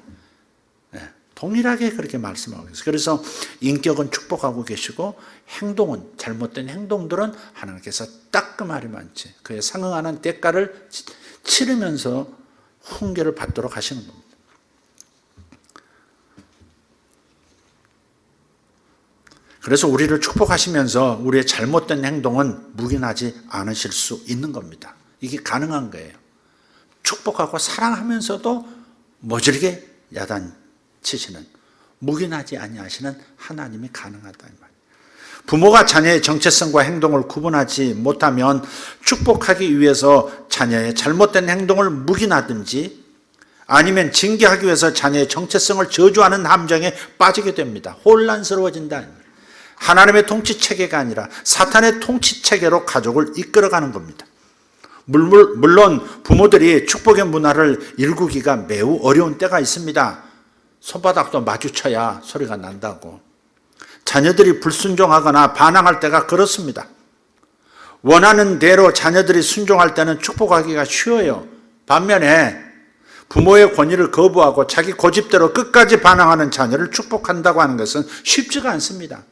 그렇게 말씀하고 계세요. 그래서 인격은 축복하고 계시고 행동은, 잘못된 행동들은 하나님께서 따끔하리만치 그에 상응하는 대가를 치르면서 훈계를 받도록 하시는 겁니다. 그래서 우리를 축복하시면서 우리의 잘못된 행동은 묵인하지 않으실 수 있는 겁니다. 이게 가능한 거예요. 축복하고 사랑하면서도 모질게 야단치시는, 묵인하지 아니하시는 하나님이 가능하다 이 말이에요. 부모가 자녀의 정체성과 행동을 구분하지 못하면 축복하기 위해서 자녀의 잘못된 행동을 묵인하든지 아니면 징계하기 위해서 자녀의 정체성을 저주하는 함정에 빠지게 됩니다. 혼란스러워진다. 하나님의 통치체계가 아니라 사탄의 통치체계로 가족을 이끌어가는 겁니다. 물론 부모들이 축복의 문화를 일구기가 매우 어려운 때가 있습니다. 손바닥도 마주쳐야 소리가 난다고. 자녀들이 불순종하거나 반항할 때가 그렇습니다. 원하는 대로 자녀들이 순종할 때는 축복하기가 쉬워요. 반면에 부모의 권위를 거부하고 자기 고집대로 끝까지 반항하는 자녀를 축복한다고 하는 것은 쉽지가 않습니다.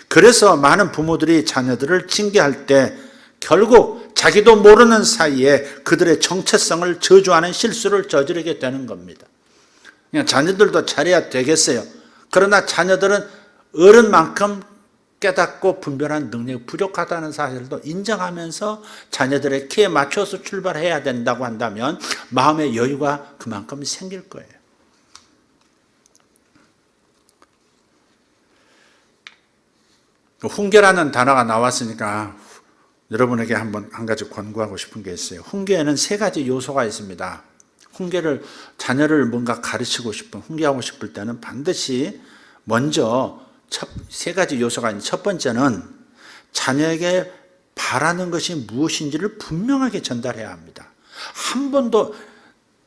그래서 많은 부모들이 자녀들을 징계할 때 결국 자기도 모르는 사이에 그들의 정체성을 저주하는 실수를 저지르게 되는 겁니다. 그냥 자녀들도 잘해야 되겠어요. 그러나 자녀들은 어른만큼 깨닫고 분별한 능력이 부족하다는 사실도 인정하면서 자녀들의 키에 맞춰서 출발해야 된다고 한다면 마음의 여유가 그만큼 생길 거예요. 훈계라는 단어가 나왔으니까 여러분에게 한 가지 권고하고 싶은 게 있어요. 훈계에는 세 가지 요소가 있습니다. 자녀를 뭔가 가르치고 싶은, 훈계하고 싶을 때는 반드시 먼저 세 가지 요소가 있는데, 첫 번째는 자녀에게 바라는 것이 무엇인지를 분명하게 전달해야 합니다. 한 번도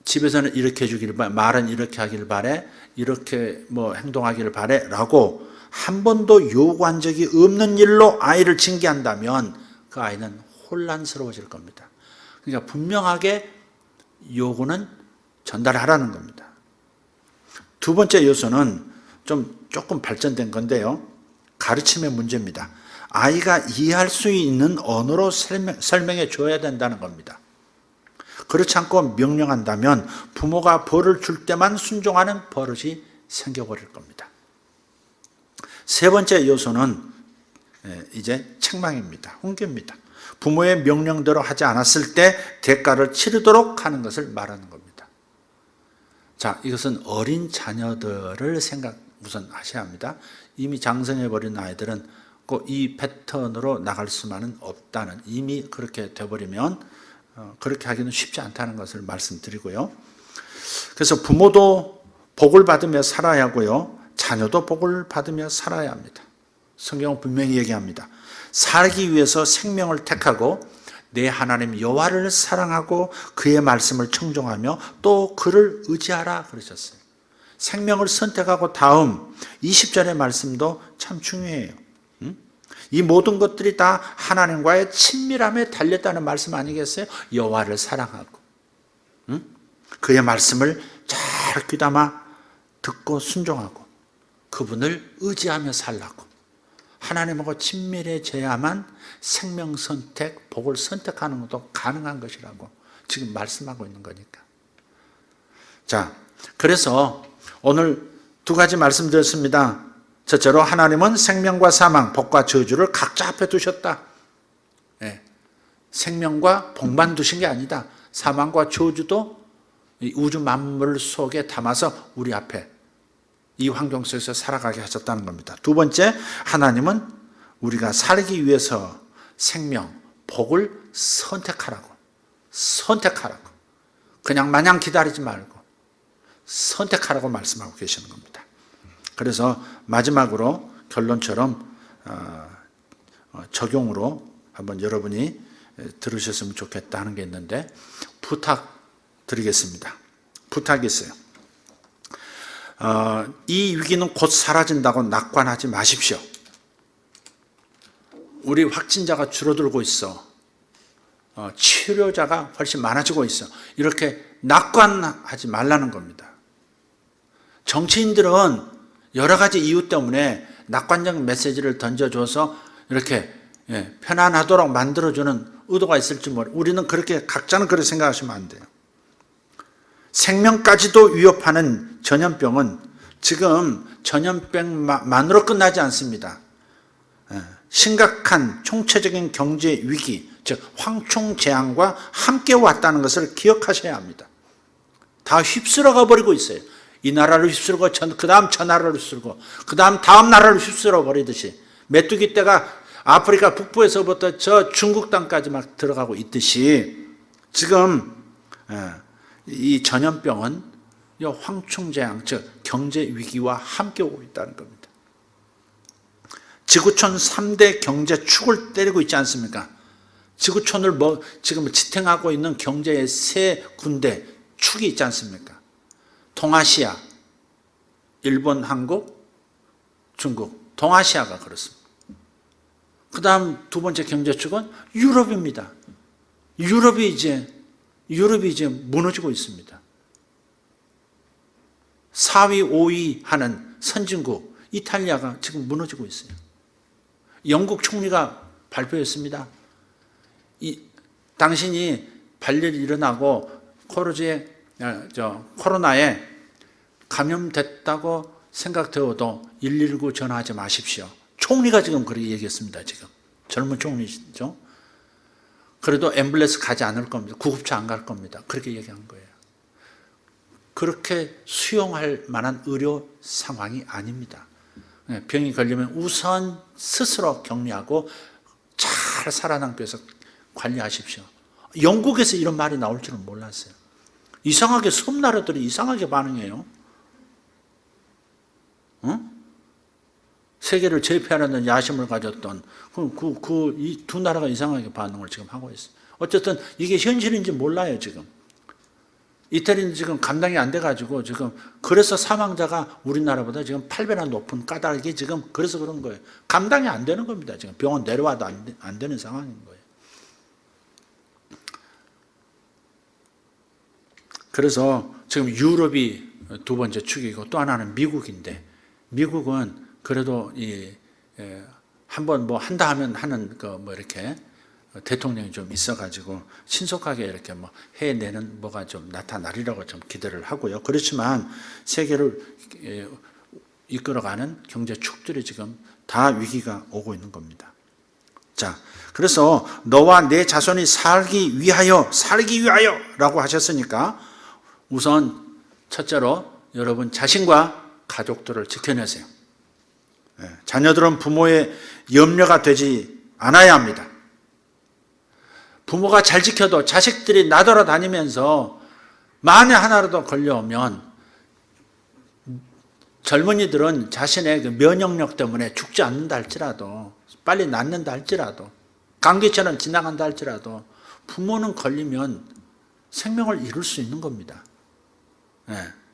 집에서는 이렇게 해주길 바래, 말은 이렇게 하길 바래, 이렇게 행동하기를 바래 라고 한 번도 요구한 적이 없는 일로 아이를 징계한다면 그 아이는 혼란스러워질 겁니다. 그러니까 분명하게 요구는 전달하라는 겁니다. 두 번째 요소는 조금 발전된 건데요. 가르침의 문제입니다. 아이가 이해할 수 있는 언어로 설명해 줘야 된다는 겁니다. 그렇지 않고 명령한다면 부모가 벌을 줄 때만 순종하는 버릇이 생겨버릴 겁니다. 세 번째 요소는 이제 책망입니다. 훈계입니다. 부모의 명령대로 하지 않았을 때 대가를 치르도록 하는 것을 말하는 겁니다. 자, 이것은 어린 자녀들을 우선 하셔야 합니다. 이미 장성해버린 아이들은 이 패턴으로 나갈 수만은 없다는, 이미 그렇게 돼버리면 그렇게 하기는 쉽지 않다는 것을 말씀드리고요. 그래서 부모도 복을 받으며 살아야 하고요. 자녀도 복을 받으며 살아야 합니다. 성경은 분명히 얘기합니다. 살기 위해서 생명을 택하고 내 하나님 여호와를 사랑하고 그의 말씀을 청종하며 또 그를 의지하라 그러셨어요. 생명을 선택하고 다음 20절의 말씀도 참 중요해요. 이 모든 것들이 다 하나님과의 친밀함에 달렸다는 말씀 아니겠어요? 여호와를 사랑하고 그의 말씀을 잘 귀담아 듣고 순종하고 그분을 의지하며 살라고. 하나님하고 친밀해져야만 생명 선택, 복을 선택하는 것도 가능한 것이라고 지금 말씀하고 있는 거니까. 자, 그래서 오늘 두 가지 말씀드렸습니다. 첫째로 하나님은 생명과 사망, 복과 저주를 각자 앞에 두셨다. 생명과 복만 두신 게 아니다. 사망과 저주도 우주 만물 속에 담아서 우리 앞에 이 환경 속에서 살아가게 하셨다는 겁니다. 두 번째, 하나님은 우리가 살기 위해서 생명, 복을 선택하라고. 그냥 마냥 기다리지 말고 선택하라고 말씀하고 계시는 겁니다. 그래서 마지막으로 결론처럼 적용으로 한번 여러분이 들으셨으면 좋겠다 하는 게 있는데 부탁드리겠습니다. 부탁이 있어요. 이 위기는 곧 사라진다고 낙관하지 마십시오. 우리 확진자가 줄어들고 있어. 치료자가 훨씬 많아지고 있어. 이렇게 낙관하지 말라는 겁니다. 정치인들은 여러 가지 이유 때문에 낙관적 메시지를 던져줘서 이렇게 편안하도록 만들어주는 의도가 있을지 모르. 우리는 그렇게 각자는 그렇게 생각하시면 안 돼요. 생명까지도 위협하는 전염병은 지금 전염병만으로 끝나지 않습니다. 심각한 총체적인 경제 위기, 즉 황충재앙과 함께 왔다는 것을 기억하셔야 합니다. 다 휩쓸어가 버리고 있어요. 이 나라를 휩쓸고 그 다음 저 나라를 휩쓸고 그 다음 나라를 휩쓸어 버리듯이 메뚜기 떼가 아프리카 북부에서부터 저 중국 땅까지 막 들어가고 있듯이 지금 이 전염병은 황충재앙, 즉 경제 위기와 함께 오고 있다는 겁니다. 지구촌 3대 경제 축을 때리고 있지 않습니까? 지구촌을 지금 지탱하고 있는 경제의 세 군데 축이 있지 않습니까? 동아시아, 일본, 한국, 중국, 동아시아가 그렇습니다. 그 다음 두 번째 경제축은 유럽입니다. 유럽이 이제 무너지고 있습니다. 4위, 5위 하는 선진국 이탈리아가 지금 무너지고 있어요. 영국 총리가 발표했습니다. 당신이 발열이 일어나고 코로나에 감염됐다고 생각되어도 119 전화하지 마십시오. 총리가 지금 그렇게 얘기했습니다. 지금 젊은 총리죠. 그래도 앰뷸런스 가지 않을 겁니다. 구급차 안 갈 겁니다. 그렇게 얘기한 거예요. 그렇게 수용할 만한 의료 상황이 아닙니다. 병이 걸리면 우선 스스로 격리하고 잘 살아남기 위해서 관리하십시오. 영국에서 이런 말이 나올 줄은 몰랐어요. 이상하게 섬나라들이 이상하게 반응해요. 세계를 제패하려는 야심을 가졌던 이 두 나라가 이상하게 반응을 지금 하고 있어요. 어쨌든 이게 현실인지 몰라요, 지금. 이태리는 지금 감당이 안 돼가지고 지금 그래서 사망자가 우리나라보다 지금 8배나 높은 까닭이 지금 그래서 그런 거예요. 감당이 안 되는 겁니다. 지금 병원 내려와도 안 되는 상황인 거예요. 그래서 지금 유럽이 두 번째 축이고 또 하나는 미국인데 미국은 그래도 한번 뭐 한다 하면 하는 이렇게 대통령이 좀 있어가지고 신속하게 이렇게 해내는 뭐가 좀 나타나리라고 좀 기대를 하고요. 그렇지만 세계를 이끌어가는 경제 축들이 지금 다 위기가 오고 있는 겁니다. 자, 그래서 너와 내 자손이 살기 위하여라고 하셨으니까 우선 첫째로 여러분 자신과 가족들을 지켜내세요. 자녀들은 부모의 염려가 되지 않아야 합니다. 부모가 잘 지켜도 자식들이 나돌아다니면서 만에 하나라도 걸려오면 젊은이들은 자신의 그 면역력 때문에 죽지 않는다 할지라도 빨리 낫는다 할지라도 감기처럼 지나간다 할지라도 부모는 걸리면 생명을 잃을 수 있는 겁니다.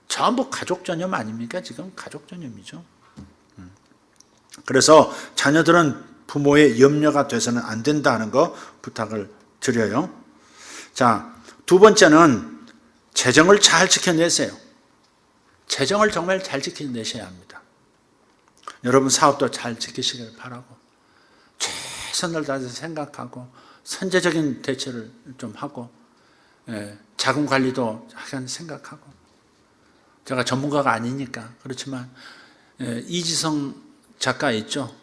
전부 가족 전염 아닙니까? 지금 가족 전염이죠. 그래서 자녀들은 부모의 염려가 돼서는 안 된다는 거 부탁을 드려요. 자, 두 번째는 재정을 잘 지켜내세요. 재정을 정말 잘 지켜내셔야 합니다. 여러분 사업도 잘 지키시길 바라고 최선을 다해서 생각하고 선제적인 대처를 좀 하고 자금 관리도 약간 생각하고 제가 전문가가 아니니까 그렇지만 이지성 작가 있죠.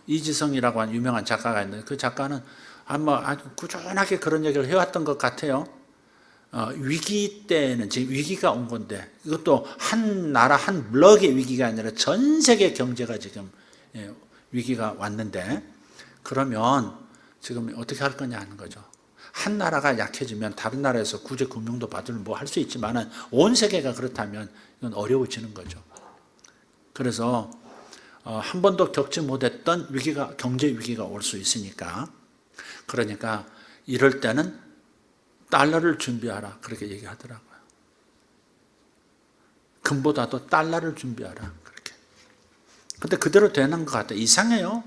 이지성이라고 하는 유명한 작가가 있는데 그 작가는 아주 꾸준하게 그런 얘기를 해왔던 것 같아요. 위기 때는 지금 위기가 온 건데 이것도 한 나라 한 블럭의 위기가 아니라 전 세계 경제가 지금 위기가 왔는데 그러면 지금 어떻게 할 거냐 하는 거죠. 한 나라가 약해지면 다른 나라에서 구제 금융도 받으면 뭐 할 수 있지만은 온 세계가 그렇다면 이건 어려워지는 거죠. 그래서 한 번도 겪지 못했던 위기가, 경제 위기가 올 수 있으니까, 그러니까 이럴 때는 달러를 준비하라 그렇게 얘기하더라고요. 금보다도 달러를 준비하라 그렇게. 근데 그대로 되는 것 같아요. 이상해요.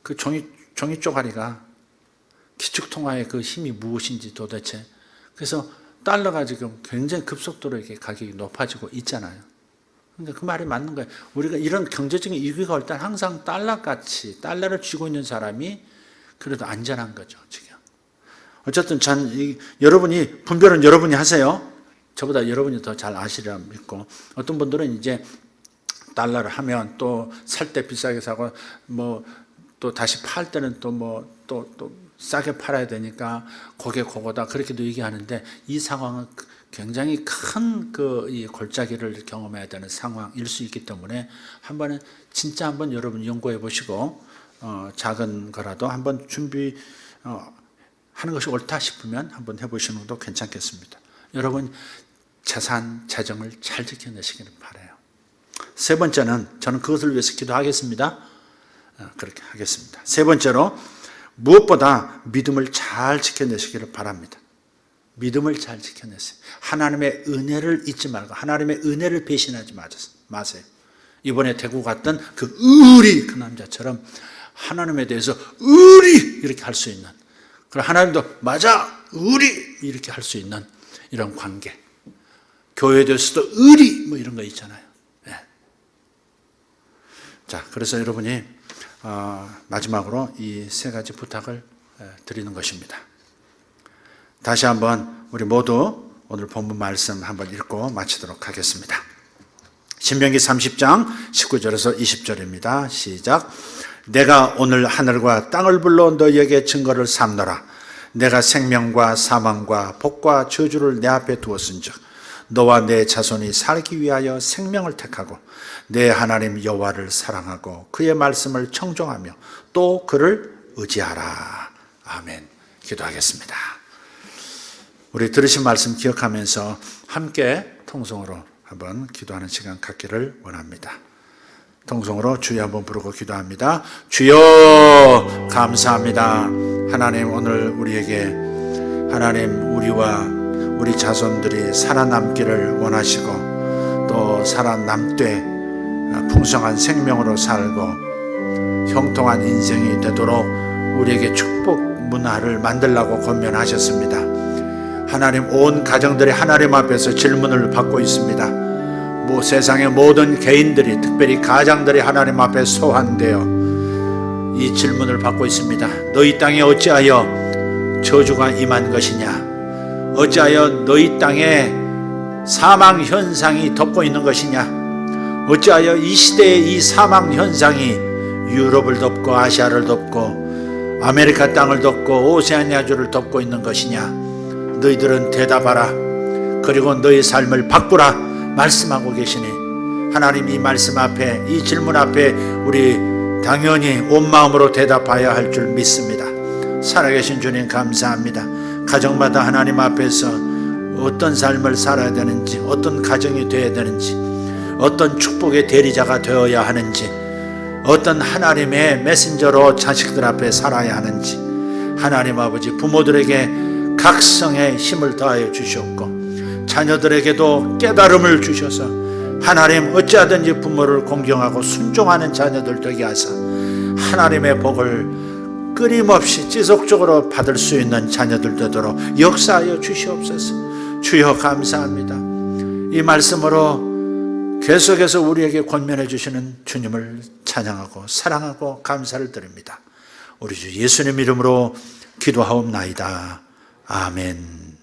그 종이 쪼가리가 기축통화의 그 힘이 무엇인지 도대체. 그래서 달러가 지금 굉장히 급속도로 이렇게 가격이 높아지고 있잖아요. 근데 그 말이 맞는 거예요. 우리가 이런 경제적인 위기가 올 때는 항상 달러같이, 달러를 쥐고 있는 사람이 그래도 안전한 거죠, 지금. 어쨌든 여러분이, 분별은 여러분이 하세요. 저보다 여러분이 더 잘 아시리라 믿고, 어떤 분들은 이제 달러를 하면 또 살 때 비싸게 사고, 뭐 또 다시 팔 때는 또 싸게 팔아야 되니까 고거다 그렇게도 얘기하는데, 이 상황은 굉장히 큰 이 골짜기를 경험해야 되는 상황일 수 있기 때문에 진짜 한번 여러분 연구해 보시고 작은 거라도 한번 준비 하는 것이 옳다 싶으면 한번 해보시는 것도 괜찮겠습니다. 여러분 재정을 잘 지켜내시기를 바라요. 세 번째는 저는 그것을 위해서 기도하겠습니다. 그렇게 하겠습니다. 세 번째로 무엇보다 믿음을 잘 지켜내시기를 바랍니다. 믿음을 잘 지켜내세요. 하나님의 은혜를 잊지 말고 하나님의 은혜를 배신하지 마세요. 이번에 대구 갔던 그 남자처럼 하나님에 대해서 이렇게 할 수 있는, 그리고 하나님도 맞아 이렇게 할 수 있는 이런 관계. 교회에 대해서도 뭐 이런 거 있잖아요. 네. 자, 그래서 여러분이 마지막으로 이 세 가지 부탁을 드리는 것입니다. 다시 한번 우리 모두 오늘 본문 말씀 한번 읽고 마치도록 하겠습니다. 신명기 30장 19절에서 20절입니다. 시작. 내가 오늘 하늘과 땅을 불러 너희에게 증거를 삼노라. 내가 생명과 사망과 복과 저주를 내 앞에 두었은즉 너와 내 자손이 살기 위하여 생명을 택하고 내 하나님 여호와를 사랑하고 그의 말씀을 청종하며 또 그를 의지하라. 아멘. 기도하겠습니다. 우리 들으신 말씀 기억하면서 함께 통성으로 한번 기도하는 시간 갖기를 원합니다. 통성으로 주여 한번 부르고 기도합니다. 주여 감사합니다. 하나님, 오늘 우리에게 하나님 우리와 우리 자손들이 살아남기를 원하시고 또 살아남되 풍성한 생명으로 살고 형통한 인생이 되도록 우리에게 축복 문화를 만들라고 권면하셨습니다. 하나님, 온 가정들이 하나님 앞에서 질문을 받고 있습니다. 세상의 모든 개인들이, 특별히 가장들이 하나님 앞에 소환되어 이 질문을 받고 있습니다. 너희 땅에 어찌하여 저주가 임한 것이냐? 어찌하여 너희 땅에 사망 현상이 덮고 있는 것이냐? 어찌하여 이 시대의 이 사망 현상이 유럽을 덮고 아시아를 덮고 아메리카 땅을 덮고 오세아니아주를 덮고 있는 것이냐? 너희들은 대답하라. 그리고 너희 삶을 바꾸라 말씀하고 계시니, 하나님 이 말씀 앞에, 이 질문 앞에 우리 당연히 온 마음으로 대답해야 할 줄 믿습니다. 살아계신 주님 감사합니다. 가정마다 하나님 앞에서 어떤 삶을 살아야 되는지, 어떤 가정이 되어야 되는지, 어떤 축복의 대리자가 되어야 하는지, 어떤 하나님의 메신저로 자식들 앞에 살아야 하는지, 하나님 아버지 부모들에게 각성의 힘을 더하여 주시옵고 자녀들에게도 깨달음을 주셔서 하나님 어찌하든지 부모를 공경하고 순종하는 자녀들 되게 하사 하나님의 복을 끊임없이 지속적으로 받을 수 있는 자녀들 되도록 역사하여 주시옵소서. 주여 감사합니다. 이 말씀으로 계속해서 우리에게 권면해 주시는 주님을 찬양하고 사랑하고 감사를 드립니다. 우리 주 예수님 이름으로 기도하옵나이다. 아멘.